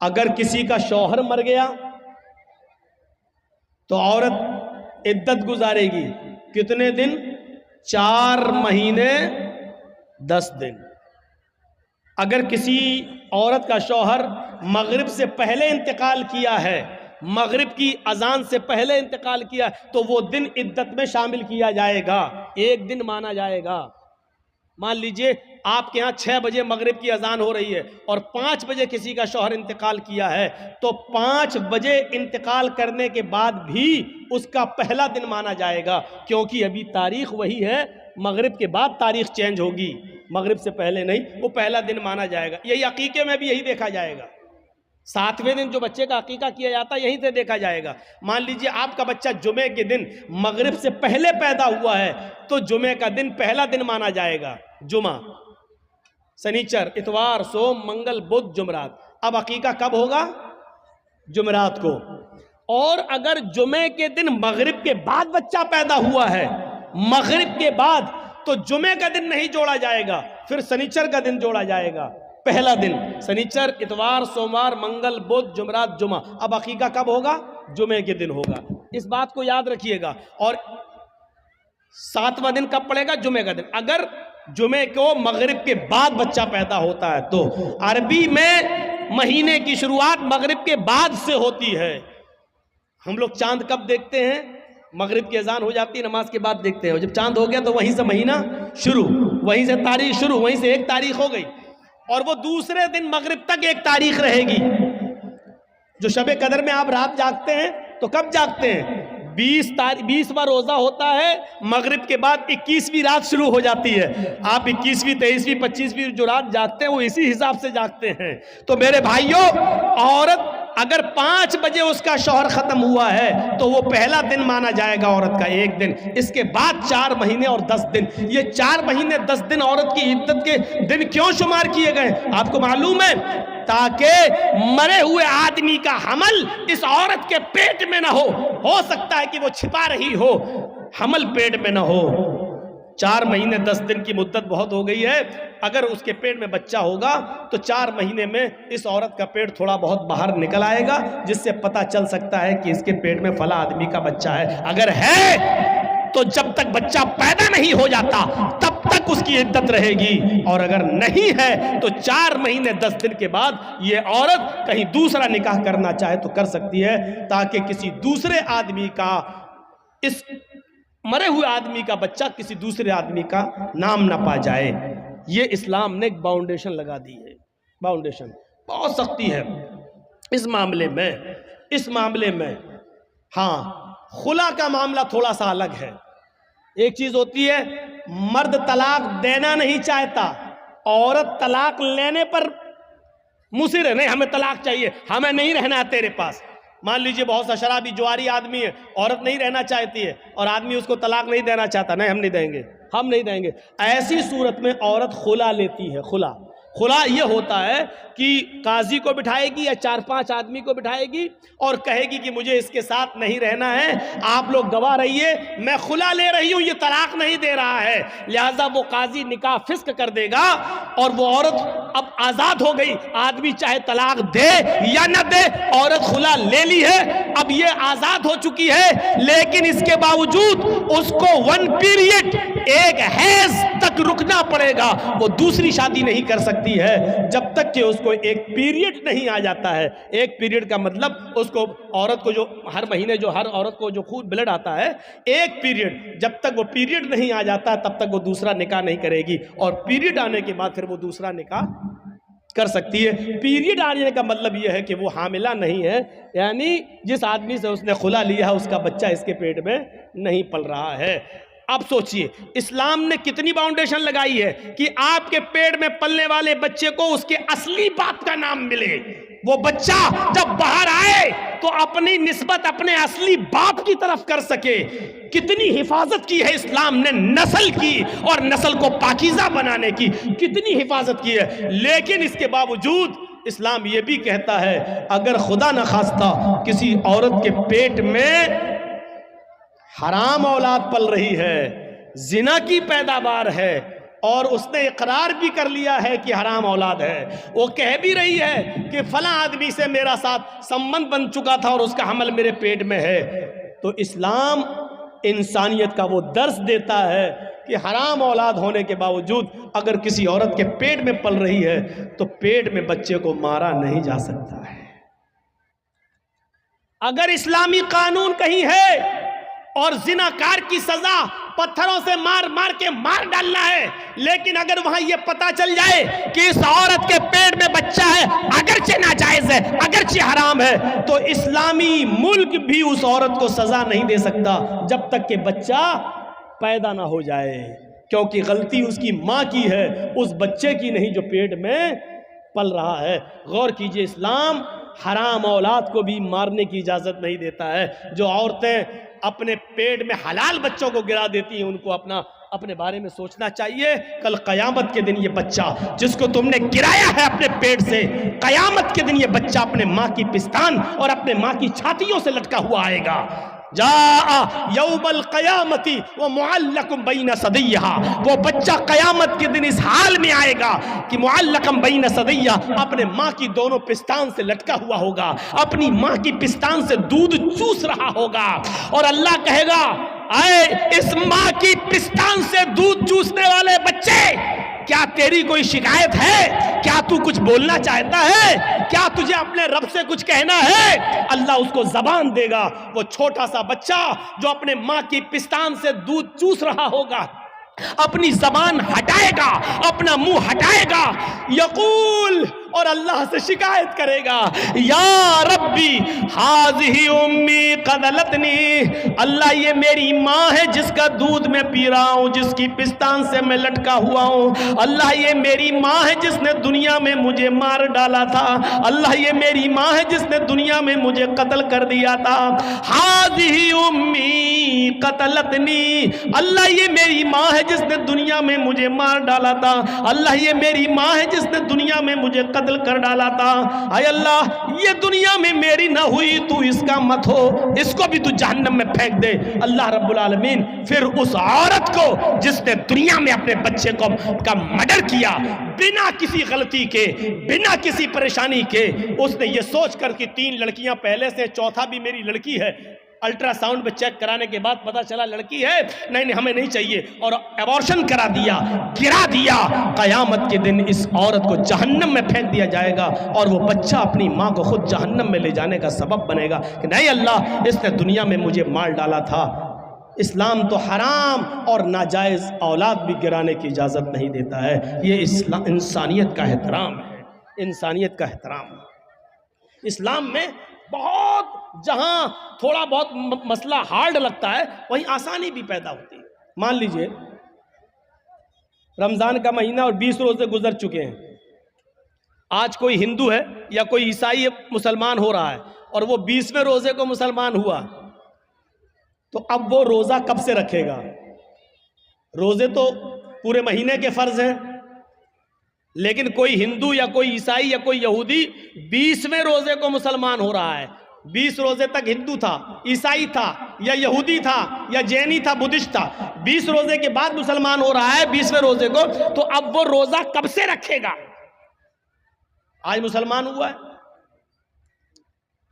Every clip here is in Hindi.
अगर किसी का शौहर मर गया तो औरत इद्दत गुजारेगी कितने दिन? 4 महीने 10 दिन। अगर किसी औरत का शौहर मगरिब से पहले इंतकाल किया है, मगरिब की अजान से पहले इंतकाल किया, तो वो दिन इद्दत में शामिल किया जाएगा, 1 दिन माना जाएगा। मान लीजिए आपके यहाँ 6 बजे मगरिब की अजान हो रही है और 5 बजे किसी का शौहर इंतकाल किया है, तो 5 बजे इंतकाल करने के बाद भी उसका पहला दिन माना जाएगा, क्योंकि अभी तारीख वही है, मगरिब के बाद तारीख चेंज होगी, मगरिब से पहले नहीं, वो पहला दिन माना जाएगा। यही अकीके में भी यही देखा जाएगा। 7वें दिन जो बच्चे का अकीका किया जाता है यहीं से देखा जाएगा। मान लीजिए आपका बच्चा जुमे के दिन मगरिब से पहले पैदा हुआ है, तो जुमे का दिन पहला दिन माना जाएगा। जुमा, शनिचर, इतवार, सोम, मंगल, बुध, जुमरात। अब अकीका कब होगा? जुमरात को। और अगर जुमे के दिन मगरिब के बाद बच्चा पैदा हुआ है, मगरिब के बाद, तो जुमे का दिन नहीं जोड़ा जाएगा, फिर शनिचर का दिन जोड़ा जाएगा। पहला दिन शनिचर, इतवार, सोमवार, मंगल, बुध, जुमरात, जुमा। अब अकीका कब होगा? जुमे के दिन होगा। इस बात को याद रखिएगा। और 7वां दिन कब पड़ेगा? जुमे का दिन। अगर जुमे को मगरिब के बाद बच्चा पैदा होता है तो अरबी में महीने की शुरुआत मगरिब के बाद से होती है। हम लोग चांद कब देखते हैं? मगरिब की अजान हो जाती है, नमाज के बाद देखते हैं। जब चांद हो गया तो वहीं से महीना शुरू, वहीं से तारीख शुरू, वहीं से 1 तारीख हो गई, और वो दूसरे दिन मगरिब तक 1 तारीख रहेगी। जो शबे कदर में आप रात जागते हैं तो कब जागते हैं? 20वां रोजा होता है, मगरिब के बाद 21वीं रात शुरू हो जाती है। आप 21वीं, 23वीं, 25वीं जो रात जागते हैं वो इसी हिसाब से जागते हैं। तो मेरे भाइयों, औरत अगर 5 बजे उसका शौहर खत्म हुआ है तो वो पहला दिन माना जाएगा औरत का, 1 दिन। इसके बाद 4 महीने और 10 दिन। ये 4 महीने 10 दिन औरत की इद्दत के दिन क्यों शुमार किए गए आपको मालूम है? ताकि मरे हुए आदमी का हमल इस औरत के पेट में ना हो सकता है कि वो छिपा रही हो, हमल पेट में ना हो। 4 महीने 10 दिन की मुद्दत बहुत हो गई है। अगर उसके पेट में बच्चा होगा तो 4 महीने में इस औरत का पेट थोड़ा बहुत बाहर निकल आएगा, जिससे पता चल सकता है कि इसके पेट में फला आदमी का बच्चा है। अगर है तो जब तक बच्चा पैदा नहीं हो जाता तब तक उसकी इद्दत रहेगी, और अगर नहीं है तो 4 महीने 10 दिन के बाद ये औरत कहीं दूसरा निकाह करना चाहे तो कर सकती है, ताकि किसी दूसरे आदमी का, इस मरे हुए आदमी का बच्चा किसी दूसरे आदमी का नाम ना पा जाए। ये इस्लाम ने एक बाउंडेशन लगा दी है। बाउंडेशन बहुत सख्ती है इस मामले में। इस मामले में हाँ, खुला का मामला थोड़ा सा अलग है। एक चीज होती है मर्द तलाक देना नहीं चाहता, औरत तलाक लेने पर मुसिर है, नहीं हमें तलाक चाहिए, हमें नहीं रहना तेरे पास। मान लीजिए बहुत सा शराबी जुआरी आदमी है, औरत नहीं रहना चाहती है और आदमी उसको तलाक नहीं देना चाहता, नहीं हम नहीं देंगे, हम नहीं देंगे। ऐसी सूरत में औरत खुला लेती है। खुला ये होता है कि काजी को बिठाएगी या 4-5 आदमी को बिठाएगी और कहेगी कि मुझे इसके साथ नहीं रहना है, आप लोग गवाह रहिए, मैं खुला ले रही हूं, ये तलाक नहीं दे रहा है। लिहाजा वो काजी निकाह फिस्क कर देगा और वो औरत अब आजाद हो गई। आदमी चाहे तलाक दे या न दे, औरत खुला ले ली है, अब ये आजाद हो चुकी है, लेकिन इसके बावजूद उसको 1 पीरियड, 1 हैज तक रुकना पड़ेगा। वो दूसरी शादी नहीं कर सकती है जब तक कि उसको 1 पीरियड नहीं आ जाता है। 1 पीरियड का मतलब उसको, औरत को जो हर महीने जो हर औरत को जो खून ब्लड आता है, 1 पीरियड, जब तक वो पीरियड नहीं आ जाता तब तक वो दूसरा निकाह नहीं करेगी, और पीरियड आने के बाद फिर वो दूसरा निकाह कर सकती है। पीरियड आने का मतलब यह है कि वो हामिला नहीं है, यानी जिस आदमी से उसने खुला लिया है उसका बच्चा इसके पेट में नहीं पल रहा है। अब सोचिए इस्लाम ने कितनी बाउंडेशन लगाई है कि आपके पेट में पलने वाले बच्चे को उसके असली बाप का नाम मिले। वो बच्चा जब बाहर आए तो अपनी निस्बत अपने असली बाप की तरफ कर सके। कितनी हिफाजत की है इस्लाम ने नस्ल की, और नस्ल को पाकीज़ा बनाने की कितनी हिफाजत की है। लेकिन इसके बावजूद इस्लाम ये भी कहता है अगर खुदा न खास्ता किसी औरत के पेट में हराम औलाद पल रही है, जिना की पैदावार है, और उसने इकरार भी कर लिया है कि हराम औलाद है। वो कह भी रही है कि फला आदमी से मेरा साथ संबंध बन चुका था और उसका हमल मेरे पेट में है। तो इस्लाम इंसानियत का वो दर्स देता है कि हराम औलाद होने के बावजूद अगर किसी औरत के पेट में पल रही है तो पेट में बच्चे को मारा नहीं जा सकता है। अगर इस्लामी कानून कहीं है और जिनाकार की सजा पत्थरों से मार मार के मार डालना है, लेकिन अगर वहां यह पता चल जाए कि इस औरत के पेट में बच्चा है, अगरचे नाजायज है, अगरचे हराम है, तो इस्लामी मुल्क भी उस औरत को सजा नहीं दे सकता जब तक कि बच्चा पैदा ना हो जाए, क्योंकि गलती उसकी मां की है, उस बच्चे की नहीं जो पेट में पल रहा है। गौर कीजिए, इस्लाम हराम औलाद को भी मारने की इजाजत नहीं देता है। जो औरतें अपने पेट में हलाल बच्चों को गिरा देती हैं, उनको अपने बारे में सोचना चाहिए। कल कयामत के दिन ये बच्चा जिसको तुमने गिराया है अपने पेट से, कयामत के दिन ये बच्चा अपने माँ की पिस्तान और अपने माँ की छातियों से लटका हुआ आएगा। जा यौमल कयामती व मुअल्लकुम बैन सदियहा, वो बच्चा कयामत के दिन इस हाल में आएगा कि मुअल्लकुम बैन सदियहा, अपने माँ की दोनों पिस्तान से लटका हुआ होगा, अपनी माँ की पिस्तान से दूध चूस रहा होगा। और अल्लाह कहेगा, आए इस माँ की पिस्तान से दूध चूसने वाले बच्चे, क्या तेरी कोई शिकायत है? क्या तू कुछ बोलना चाहता है? क्या तुझे अपने रब से कुछ कहना है? अल्लाह उसको जबान देगा। वो छोटा सा बच्चा जो अपने माँ की पिस्तान से दूध चूस रहा होगा, अपनी जबान हटाएगा, अपना मुंह हटाएगा, यकूल, और अल्लाह से शिकायत करेगा, या रब्बी हाज़िही उम्मी क़दलतनी, अल्लाह ये मेरी माँ है जिसका दूध मैं पी रहा हूँ, जिसकी पिस्तान से मैं लटका हुआ हूँ। अल्लाह ये मेरी माँ है जिसने दुनिया में मुझे मार डाला था। अल्लाह ये मेरी माँ है जिसने दुनिया में मुझे कत्ल कर दिया था। हाज़िही उम्मी क़तलतनी, अल्लाह ये मेरी माँ है जिसने दुनिया में मुझे मार डाला था। अल्लाह ये मेरी माँ है जिसने दुनिया में मुझे कत्ल कर डाला था। आय अल्लाह, ये दुनिया में मेरी ना हुई, तू इसका मत हो, इसको भी तू जहन्नम में फेंक दे। अल्लाह रब्बुल आलमीन फिर उस औरत को जिसने दुनिया में अपने बच्चे का मर्डर किया बिना किसी गलती के, बिना किसी परेशानी के, उसने ये सोच कर कि 3 लड़कियां पहले से, चौथा भी मेरी लड़की है, अल्ट्रासाउंड में चेक कराने के बाद पता चला लड़की है, नहीं हमें नहीं चाहिए, और एबॉर्शन करा दिया, गिरा दिया। कयामत के दिन इस औरत को जहन्नम में फेंक दिया जाएगा और वो बच्चा अपनी माँ को खुद जहन्नम में ले जाने का सबब बनेगा कि नहीं अल्लाह, इसने दुनिया में मुझे मार डाला था। इस्लाम तो हराम और नाजायज़ औलाद भी गिराने की इजाज़त नहीं देता है। ये इंसानियत का एहतराम है, इंसानियत का एहतराम। इस्लाम में बहुत, जहां थोड़ा बहुत मसला हार्ड लगता है वहीं आसानी भी पैदा होती है। मान लीजिए रमजान का महीना और 20 रोजे गुजर चुके हैं। आज कोई हिंदू है या कोई ईसाई मुसलमान हो रहा है और वो 20वें रोजे को मुसलमान हुआ, तो अब वो रोजा कब से रखेगा? रोजे तो पूरे महीने के फर्ज हैं, लेकिन कोई हिंदू या कोई ईसाई या कोई यहूदी 20वें रोजे को मुसलमान हो रहा है। 20 रोजे तक हिंदू था, ईसाई था, या यहूदी था, या जैनी था, बुद्धिस्ट था, 20 रोजे के बाद मुसलमान हो रहा है 20वें रोजे को, तो अब वो रोजा कब से रखेगा? आज मुसलमान हुआ है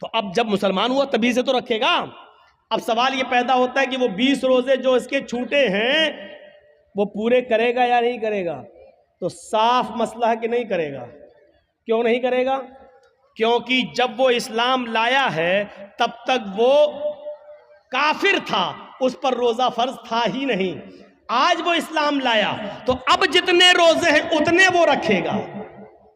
तो अब जब मुसलमान हुआ तभी से तो रखेगा। अब सवाल ये पैदा होता है कि वो 20 रोजे जो इसके छूटे हैं वो पूरे करेगा या नहीं करेगा? तो साफ मसला है कि नहीं करेगा। क्यों नहीं करेगा? क्योंकि जब वो इस्लाम लाया है तब तक वो काफिर था, उस पर रोजा फर्ज था ही नहीं। आज वो इस्लाम लाया तो अब जितने रोजे हैं उतने वो रखेगा,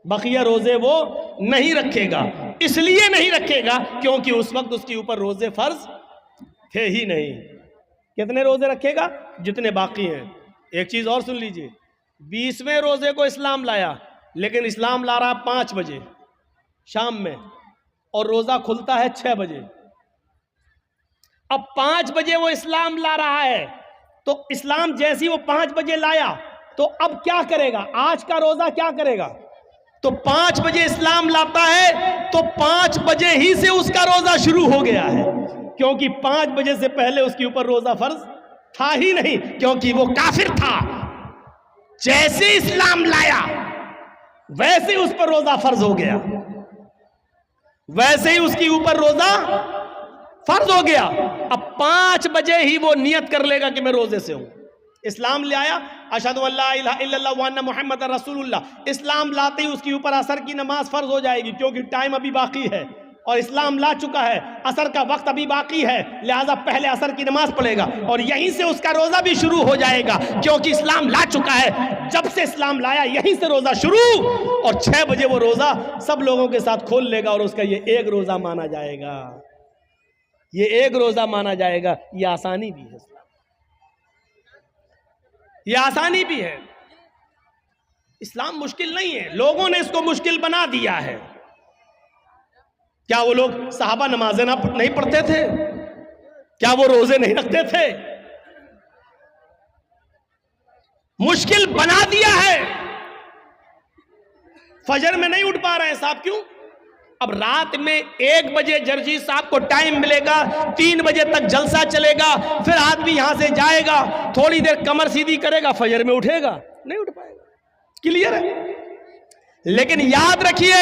बकिया रोजे वो नहीं रखेगा। इसलिए नहीं रखेगा क्योंकि उस वक्त उसके ऊपर रोजे फर्ज थे ही नहीं। कितने रोजे रखेगा? जितने बाकी हैं। एक चीज और सुन लीजिए, 20वें रोजे को इस्लाम लाया, लेकिन इस्लाम ला रहा 5 बजे शाम में और रोजा खुलता है 6 बजे। अब 5 बजे वो इस्लाम ला रहा है, तो इस्लाम जैसी वो 5 बजे लाया तो अब क्या करेगा? आज का रोजा क्या करेगा? तो 5 बजे इस्लाम लाता है तो 5 बजे ही से उसका रोजा शुरू हो गया है, क्योंकि 5 बजे से पहले उसके ऊपर रोजा फर्ज था ही नहीं, क्योंकि वो काफिर था। जैसे इस्लाम लाया वैसे उस पर रोजा फर्ज हो गया, वैसे ही उसके ऊपर रोजा फर्ज हो गया। अब 5 बजे ही वो नियत कर लेगा कि मैं रोजे से हूं। इस्लाम ले आया, अशहदु अल्ला इलाहा इल्लल्लाह व अन्ना मुहम्मद रसूलुल्लाह। इस्लाम लाते ही उसके ऊपर असर की नमाज फर्ज हो जाएगी, क्योंकि टाइम अभी बाकी है और इस्लाम ला चुका है, असर का वक्त अभी बाकी है, लिहाजा पहले असर की नमाज पढ़ेगा और यहीं से उसका रोजा भी शुरू हो जाएगा, क्योंकि इस्लाम ला चुका है। जब से इस्लाम लाया यहीं से रोजा शुरू, और 6 बजे वो रोजा सब लोगों के साथ खोल लेगा और उसका ये एक रोजा माना जाएगा, ये एक रोजा माना जाएगा। ये आसानी भी है, ये आसानी भी है। इस्लाम मुश्किल नहीं है, लोगों ने इसको मुश्किल बना दिया है। क्या वो लोग सहाबा नमाजें नहीं पढ़ते थे? क्या वो रोजे नहीं रखते थे? मुश्किल बना दिया है। फजर में नहीं उठ पा रहे हैं साहब, क्यों? अब रात में 1 बजे जर्जी साहब को टाइम मिलेगा, 3 बजे तक जलसा चलेगा, फिर आदमी यहां से जाएगा, थोड़ी देर कमर सीधी करेगा, फजर में उठेगा? नहीं उठ पाएगा। क्लियर है? लेकिन याद रखिए,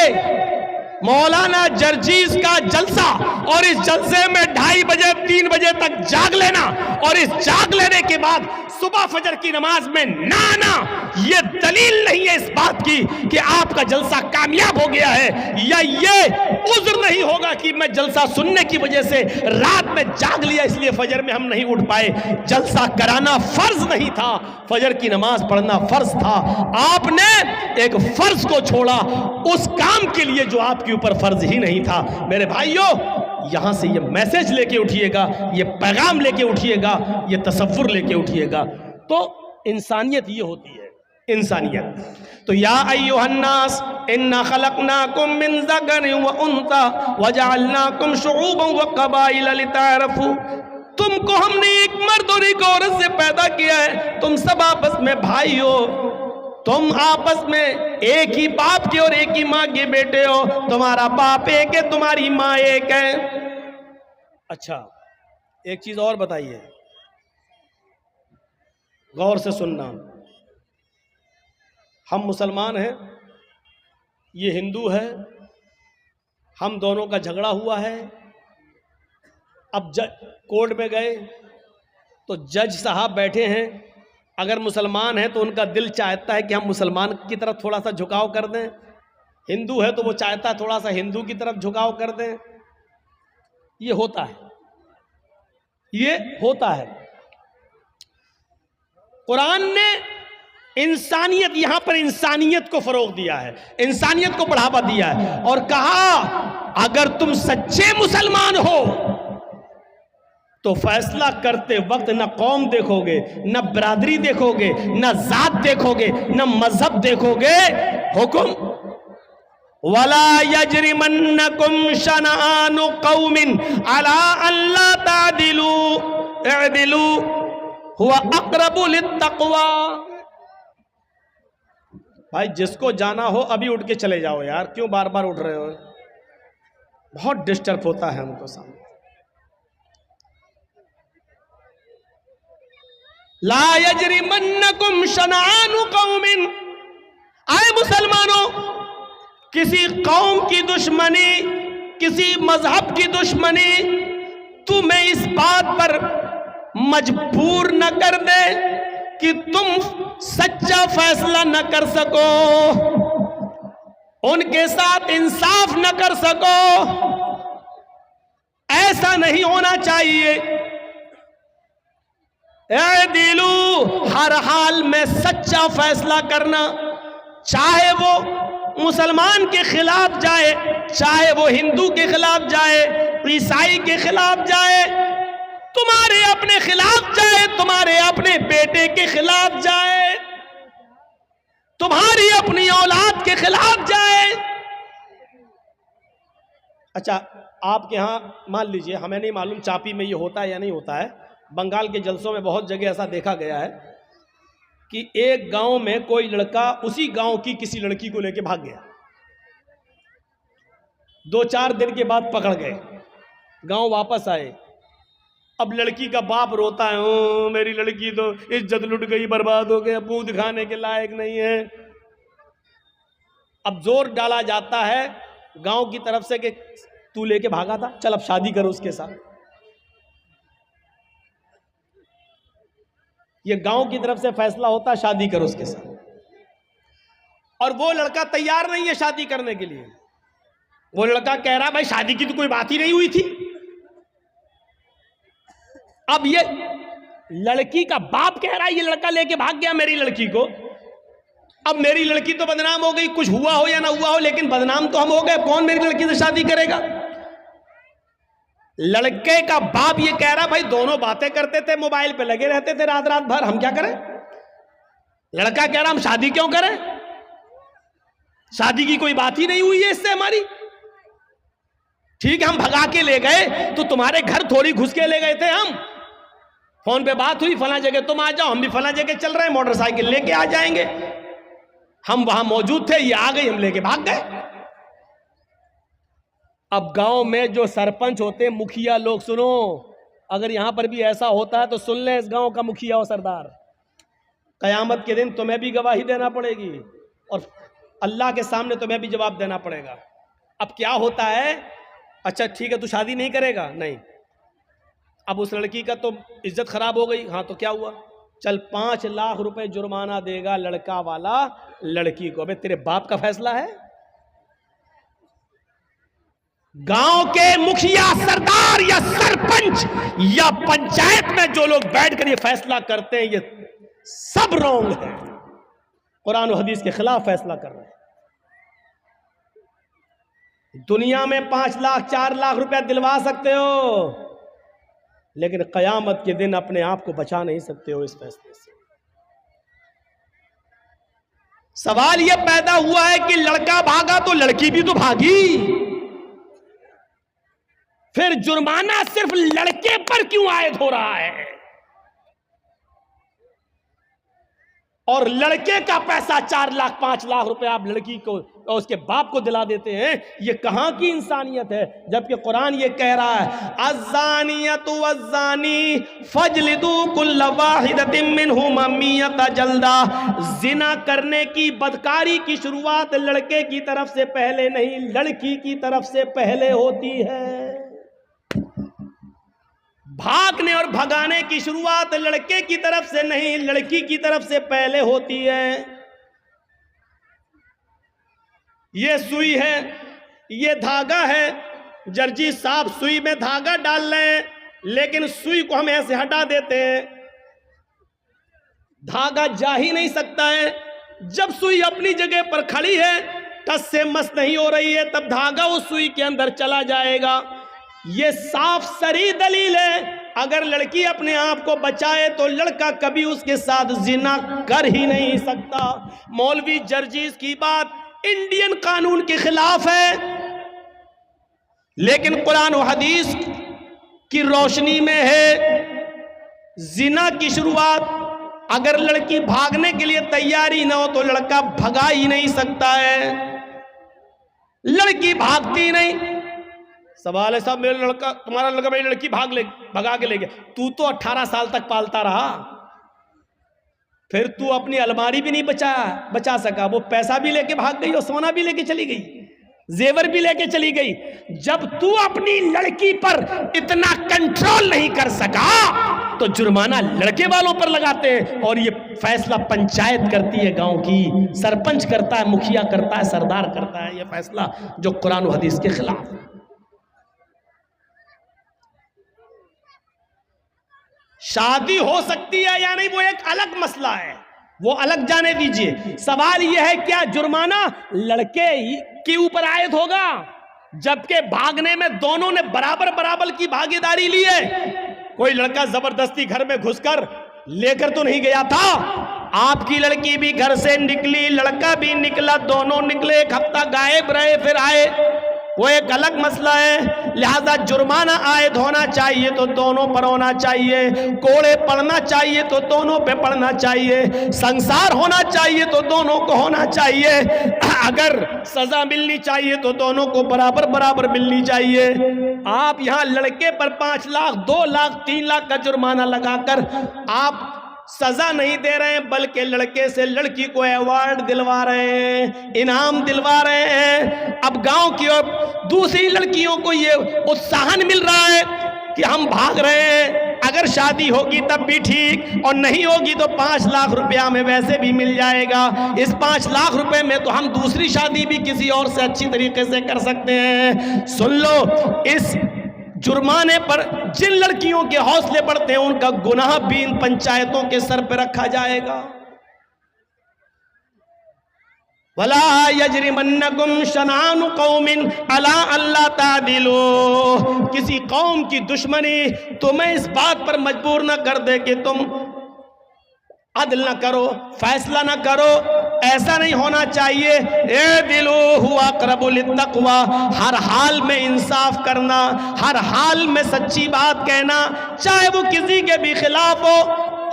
मौलाना जर्जीस का जलसा और इस जलसे में 2:30 बजे 3 बजे तक जाग लेना और इस जाग लेने के बाद सुबह फजर की नमाज में ना आना, ये दलील नहीं है इस बात की कि आपका जलसा कामयाब हो गया है, या ये उज़्र नहीं होगा कि मैं जलसा सुनने की वजह से रात में जाग लिया इसलिए फजर में हम नहीं उठ पाए। जलसा कराना फर्ज नहीं था, फजर की नमाज पढ़ना फर्ज था। आपने एक फर्ज को छोड़ा उस काम के लिए जो आपके ऊपर फर्ज ही नहीं था। मेरे भाइयों, यहां से ये मैसेज लेके उठिएगा, ये पैगाम लेके उठिएगा, ये तसव्वुर लेके उठिएगा। तो इंसानियत ये होती है, इंसानियत। तो या अय्युहन्नास इन्ना खलकनाकुम मिन ज़करिन व उन्सा व जअलनाकुम शुऊबन व क़बाइल लितारफू। तुमको हमने एक मर्द और एक औरत से पैदा किया है, तुम सब आपस में भाई हो, तुम आपस में एक ही बाप के और एक ही माँ के बेटे हो, तुम्हारा बाप एक है, तुम्हारी माँ एक है। अच्छा, एक चीज और बताइए, गौर से सुनना। हम मुसलमान हैं, ये हिंदू है, हम दोनों का झगड़ा हुआ है। अब कोर्ट में गए तो जज साहब बैठे हैं, अगर मुसलमान है तो उनका दिल चाहता है कि हम मुसलमान की तरफ थोड़ा सा झुकाव कर दें, हिंदू है तो वो चाहता है थोड़ा सा हिंदू की तरफ झुकाव कर दें। ये होता है, ये होता है। कुरान ने इंसानियत, यहां पर इंसानियत को फरोग दिया है, इंसानियत को बढ़ावा दिया है और कहा अगर तुम सच्चे मुसलमान हो तो फैसला करते वक्त न कौम देखोगे, न बरादरी देखोगे, न जात देखोगे, न मजहब देखोगे। हुकुम वला यजरिमन्नकुम शनआनु कौमिन अला अल्ला तादिलू इअदिलू हुवा अक़रबु लित्तक़वा। भाई जिसको जाना हो अभी उठ के चले जाओ यार, क्यों बार बार उठ रहे हो? बहुत डिस्टर्ब होता है हमको सामने। ला यजरिमन्नकुम शनआनु कौमिन, आए मुसलमानों, किसी कौम की दुश्मनी, किसी मजहब की दुश्मनी तुम्हें इस बात पर मजबूर न कर दे कि तुम सच्चा फैसला न कर सको, उनके साथ इंसाफ न कर सको। ऐसा नहीं होना चाहिए। ए दिलू, हर हाल में सच्चा फैसला करना, चाहे वो मुसलमान के खिलाफ जाए, चाहे वो हिंदू के खिलाफ जाए, ईसाई के खिलाफ जाए, तुम्हारे अपने खिलाफ जाए, तुम्हारे अपने बेटे के खिलाफ जाए, तुम्हारी अपनी औलाद के खिलाफ जाए। अच्छा, आपके यहां मान लीजिए, हमें नहीं मालूम चापी में ये होता है या नहीं होता है, बंगाल के जलसों में बहुत जगह ऐसा देखा गया है कि एक गांव में कोई लड़का उसी गांव की किसी लड़की को लेकर भाग गया, 2-4 दिन के बाद पकड़ गए, गांव वापस आए, अब लड़की का बाप रोता है, ओ मेरी लड़की तो इज्जत लुट गई, बर्बाद हो गया, मुंह दिखाने के लायक नहीं है। अब जोर डाला जाता है गांव की तरफ से कि तू लेके भागा था, चल अब शादी करो उसके साथ। ये गांव की तरफ से फैसला होता है शादी करो उसके साथ, और वो लड़का तैयार नहीं है शादी करने के लिए। वो लड़का कह रहा भाई शादी की तो कोई बात ही नहीं हुई थी। अब ये लड़की का बाप कह रहा है ये लड़का लेके भाग गया मेरी लड़की को। अब मेरी लड़की तो बदनाम हो गई, कुछ हुआ हो या ना हुआ हो, लेकिन बदनाम तो हम हो गए, कौन मेरी लड़की से शादी करेगा। लड़के का बाप ये कह रहा भाई दोनों बातें करते थे, मोबाइल पे लगे रहते थे रात रात भर, हम क्या करें। लड़का कह रहा हम शादी क्यों करें, शादी की कोई बात ही नहीं हुई है इससे हमारी। ठीक है हम भगा के ले गए तो तुम्हारे घर थोड़ी घुस के ले गए थे, हम फोन पे बात हुई फला जगह तुम आ जाओ, हम भी फला जगह चल रहे हैं, मोटरसाइकिल लेके आ जाएंगे। हम वहां मौजूद थे, ये आ गई, हम लेके भाग गए। अब गांव में जो सरपंच होते हैं, मुखिया लोग, सुनो, अगर यहां पर भी ऐसा होता है तो सुन ले इस गांव का मुखिया और सरदार, कयामत के दिन तुम्हें भी गवाही देना पड़ेगी और अल्लाह के सामने तुम्हें भी जवाब देना पड़ेगा। अब क्या होता है, अच्छा ठीक है तू शादी नहीं करेगा, नहीं, अब उस लड़की का तो इज्जत खराब हो गई, हाँ तो क्या हुआ, चल 5 लाख रुपए जुर्माना देगा लड़का वाला लड़की को। अबे तेरे बाप का फैसला है। गांव के मुखिया, सरदार या सरपंच या पंचायत में जो लोग बैठकर ये फैसला करते हैं, ये सब रॉन्ग है, कुरान और हदीस के खिलाफ फैसला कर रहे हैं। दुनिया में 5 लाख 4 लाख रुपया दिलवा सकते हो, लेकिन कयामत के दिन अपने आप को बचा नहीं सकते हो इस फैसले से। सवाल यह पैदा हुआ है कि लड़का भागा तो लड़की भी तो भागी, फिर जुर्माना सिर्फ लड़के पर क्यों आयद हो रहा है, और लड़के का पैसा 4 लाख 5 लाख रुपए आप लड़की को और उसके बाप को दिला देते हैं। ये कहां की इंसानियत है, जबकि कुरान ये कह रहा है अज़्ज़ानियतु वज़्ज़ानी फजलिदू कुल्ल वाहिदतिन मिनहुमा मियता जल्दा। जिना करने की, बदकारी की शुरुआत लड़के की तरफ से पहले नहीं, लड़की की तरफ से पहले होती है। भागने और भगाने की शुरुआत लड़के की तरफ से नहीं, लड़की की तरफ से पहले होती है। ये सुई है, ये धागा है, जर्जी साहब सुई में धागा डाल रहे हैं, लेकिन सुई को हम ऐसे हटा देते हैं, धागा जा ही नहीं सकता है। जब सुई अपनी जगह पर खड़ी है, टस से मस नहीं हो रही है, तब धागा उस सुई के अंदर चला जाएगा। ये साफ सरी दलील है, अगर लड़की अपने आप को बचाए तो लड़का कभी उसके साथ जिना कर ही नहीं सकता। मौलवी जर्जीस की बात इंडियन कानून के खिलाफ है, लेकिन कुरान और हदीस की रोशनी में है। जिना की शुरुआत अगर लड़की भागने के लिए तैयारी ना हो तो लड़का भगा ही नहीं सकता है, लड़की भागती नहीं। सवाल है साहब, मेरा लड़का, तुम्हारा लड़का मेरी लड़की भगा के ले गया, तू तो 18 साल तक पालता रहा, फिर तू अपनी अलमारी भी नहीं बचा सका, वो पैसा भी लेके भाग गई और सोना भी लेके चली गई, जेवर भी लेके चली गई। जब तू अपनी लड़की पर इतना कंट्रोल नहीं कर सका तो जुर्माना लड़के वालों पर लगाते हैं, और ये फैसला पंचायत करती है, गांव की सरपंच करता है, मुखिया करता है, सरदार करता है, ये फैसला जो कुरान और हदीस के खिलाफ है। शादी हो सकती है या नहीं वो एक अलग मसला है, वो अलग जाने दीजिए। सवाल यह है क्या जुर्माना लड़के के ऊपर आयद होगा, जबकि भागने में दोनों ने बराबर बराबर की भागीदारी ली है। कोई लड़का जबरदस्ती घर में घुसकर लेकर तो नहीं गया था, आपकी लड़की भी घर से निकली, लड़का भी निकला, दोनों निकले, 1 हफ्ता गायब रहे, फिर आए, वो एक अलग मसला है। लिहाजा जुर्माना आयद होना चाहिए तो दोनों पर होना चाहिए, कोड़े पड़ना चाहिए तो दोनों पे पड़ना चाहिए, संसार होना चाहिए तो दोनों को होना चाहिए, अगर सजा मिलनी चाहिए तो दोनों को बराबर बराबर मिलनी चाहिए। आप यहाँ लड़के पर 5 लाख 2 लाख 3 लाख का जुर्माना लगाकर आप सजा नहीं दे रहे हैं, बल्कि लड़के से लड़की को अवार्ड दिलवा रहे हैं, इनाम दिलवा रहे हैं। अब गांव की और दूसरी लड़कियों को ये उत्साहन मिल रहा है कि हम भाग रहे हैं, अगर शादी होगी तब भी ठीक, और नहीं होगी तो 5 लाख रुपया हमें वैसे भी मिल जाएगा। इस 5 लाख रुपए में तो हम दूसरी शादी भी किसी और से अच्छी तरीके से कर सकते हैं। सुन लो, इस जुर्माने पर जिन लड़कियों के हौसले बढ़ते हैं उनका गुनाह भी इन पंचायतों के सर पर रखा जाएगा। वला यजरिमन्नकुम शनानु कौमिन अला अल्ला तादिलू, किसी कौम की दुश्मनी तुम्हें इस बात पर मजबूर न कर दे कि तुम अदल न करो, फैसला न करो। ऐसा नहीं होना चाहिए। ए दिलो हुआ क़रबुल तक़वा, हर हाल में इंसाफ करना, हर हाल में सच्ची बात कहना, चाहे वो किसी के भी खिलाफ हो।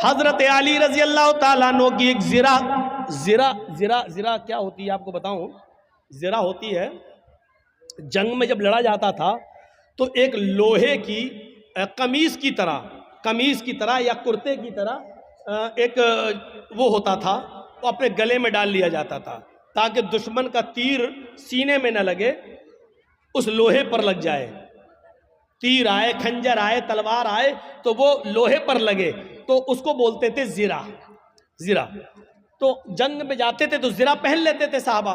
हजरत अली रजी अल्लाह ताला अन्हु की एक ज़िरा क्या होती है आपको बताऊं? ज़िरा होती है, जंग में जब लड़ा जाता था तो एक लोहे की कमीज की तरह या कुर्ते की तरह एक वो होता था, वो अपने गले में डाल लिया जाता था ताकि दुश्मन का तीर सीने में न लगे, उस लोहे पर लग जाए। तीर आए, खंजर आए, तलवार आए तो वो लोहे पर लगे, तो उसको बोलते थे ज़िरा। तो जंग में जाते थे तो ज़िरा पहन लेते थे साहबा।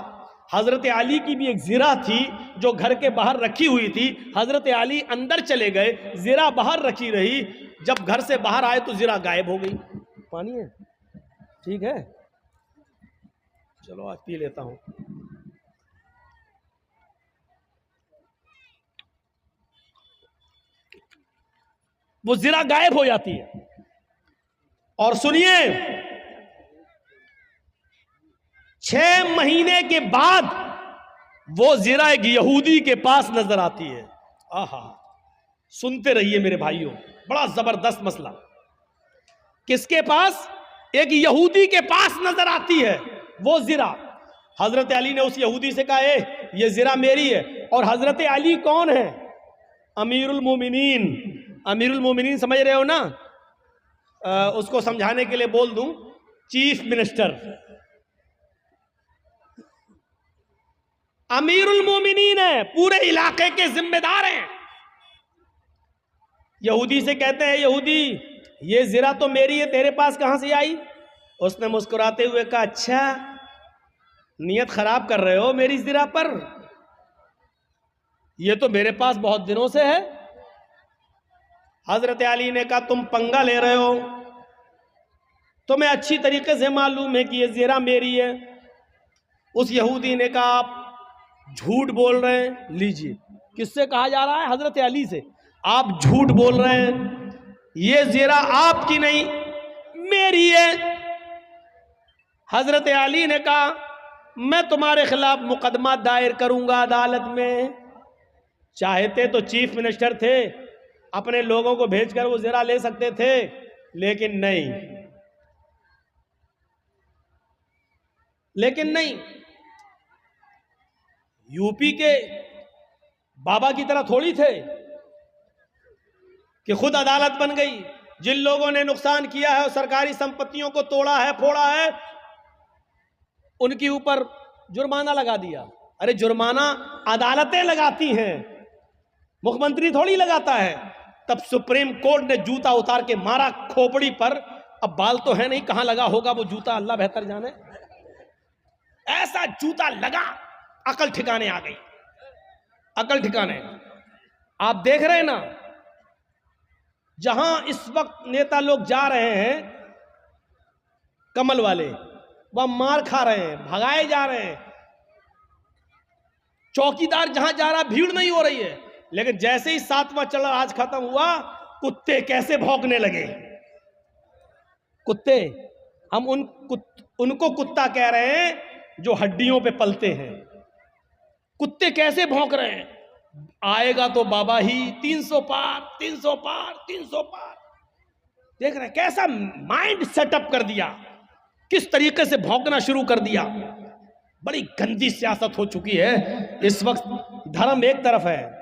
हज़रत अली की भी एक ज़िरा थी जो घर के बाहर रखी हुई थी। हज़रत अली अंदर चले गए, ज़िरा बाहर रखी रही। जब घर से बाहर आए तो ज़िरा गायब हो गई। पानी है? ठीक है, चलो आज पी लेता हूं। वो ज़िरा गायब हो जाती है। और सुनिए, 6 महीने के बाद वो ज़िरा एक यहूदी के पास नजर आती है। आहा, सुनते रहिए मेरे भाइयों, बड़ा जबरदस्त मसला। किसके पास? एक यहूदी के पास नजर आती है वो ज़िरा। हजरत अली ने उस यहूदी से कहा, ये ज़िरा मेरी है। और हजरत अली कौन है? अमीरुल मोमिनीन। अमीरुल मोमिनीन समझ रहे हो ना? उसको समझाने के लिए बोल दूं, चीफ मिनिस्टर। अमीरुल मोमिनीन है, पूरे इलाके के जिम्मेदार हैं। यहूदी से कहते हैं, यहूदी ये ज़िरा तो मेरी है, तेरे पास कहां से आई? उसने मुस्कुराते हुए कहा, अच्छा नियत खराब कर रहे हो मेरी ज़िरा पर, ये तो मेरे पास बहुत दिनों से है। हजरत अली ने कहा, तुम पंगा ले रहे हो, तुम्हें अच्छी तरीके से मालूम है कि ये ज़िरा मेरी है। उस यहूदी ने कहा, आप झूठ बोल रहे हैं। लीजिए, किससे कहा जा रहा है? हजरत अली से। आप झूठ बोल रहे हैं, ये ज़िरा आपकी नहीं मेरी है। हजरत अली ने कहा, मैं तुम्हारे खिलाफ मुकदमा दायर करूंगा अदालत में। चाहते तो चीफ मिनिस्टर थे, अपने लोगों को भेजकर वो ज़िरा ले सकते थे, लेकिन नहीं। यूपी के बाबा की तरह थोड़ी थे कि खुद अदालत बन गई। जिन लोगों ने नुकसान किया है और सरकारी संपत्तियों को तोड़ा है, फोड़ा है, उनके ऊपर जुर्माना लगा दिया। अरे जुर्माना अदालतें लगाती हैं, मुख्यमंत्री थोड़ी लगाता है। तब सुप्रीम कोर्ट ने जूता उतार के मारा खोपड़ी पर। अब बाल तो है नहीं, कहां लगा होगा वो जूता, अल्लाह बेहतर जाने। ऐसा जूता लगा, अकल ठिकाने आ गई, अकल ठिकाने। आप देख रहे हैं ना, जहां इस वक्त नेता लोग जा रहे हैं, कमल वाले, वह मार खा रहे हैं, भगाए जा रहे हैं। चौकीदार जहां जा रहा, भीड़ नहीं हो रही है। लेकिन जैसे ही 7वां चढ़ा आज खत्म हुआ, कुत्ते कैसे भौंकने लगे। कुत्ते, हम उनको कुत्ता कह रहे हैं जो हड्डियों पे पलते हैं। कुत्ते कैसे भौंक रहे हैं। आएगा तो बाबा ही 300 पार 300 पार 300 पार। देख रहे हैं कैसा माइंड सेटअप कर दिया, किस तरीके से भौंकना शुरू कर दिया। बड़ी गंदी सियासत हो चुकी है इस वक्त। धर्म एक तरफ है,